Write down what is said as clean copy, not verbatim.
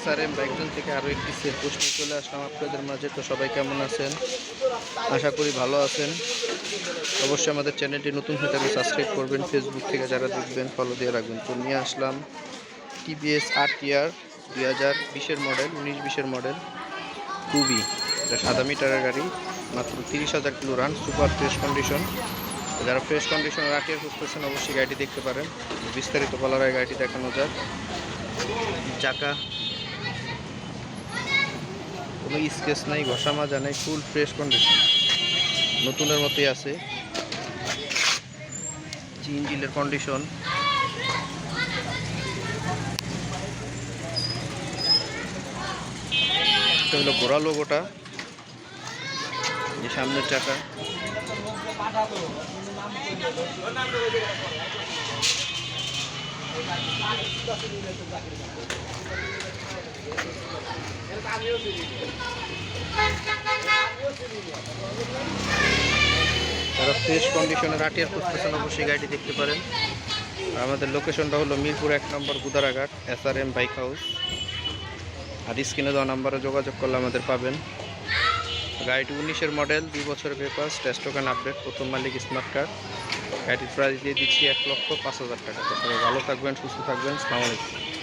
SRM বাইকজন থেকে আরও একটি সেল পোস্ট নিয়ে চলে আসলাম আপনাদের মাঝে। তো সবাই কেমন আছেন? আশা করি ভালো আছেন। অবশ্যই আমাদের চ্যানেলটি নতুন হয়ে থাকলে সাবস্ক্রাইব করবেন, ফেসবুক থেকে যারা দেখবেন ফলো দিয়ে রাখবেন। তো নিয়ে আসলাম TVS RTR 2020-এর মডেল, 19-20-এর মডেল, খুবই এটা সাদা মিটারের গাড়ি, মাত্র 30,000 kilo run, super fresh condition. যারা ফ্রেশ কন্ডিশনের RTR খুঁজতেছেন অবশ্যই গাড়িটি দেখতে পারেন। বিস্তারিত বলার আগে গাড়িটি দেখানো যাক। চাকা কোনো স্কেচ নাই, ঘষা মাজা নাই, ফুল ফ্রেশ কন্ডিশন, নতুনের মতোই আছে। ইঞ্জিনের কন্ডিশন এটা হলো ঘোড়া লোগোটা, যে সামনের চাকা। যারা ফ্রেশ কন্ডিশনের RTR খুঁজতেছেন অবশ্যই গাড়িটি দেখতে পারেন। আর আমাদের লোকেশনটা হলো মিরপুর 1 নম্বর গুদারাঘাট, SRM বাইক হাউস। আর স্ক্রিনে দেওয়া নাম্বারে যোগাযোগ করলে আমাদের পাবেন। গাড়িটি 19-এর মডেল, 2 বছরের পেপার, টেস্ট টোকেন আপডেট, প্রথম মালিক স্মার্ট কার্ড। গাড়িটির প্রাইস দিয়ে দিচ্ছি 1,05,000 টাকা। তো সবাই ভালো থাকবেন, সুস্থ থাকবেন। আসসালামু আলাইকুম।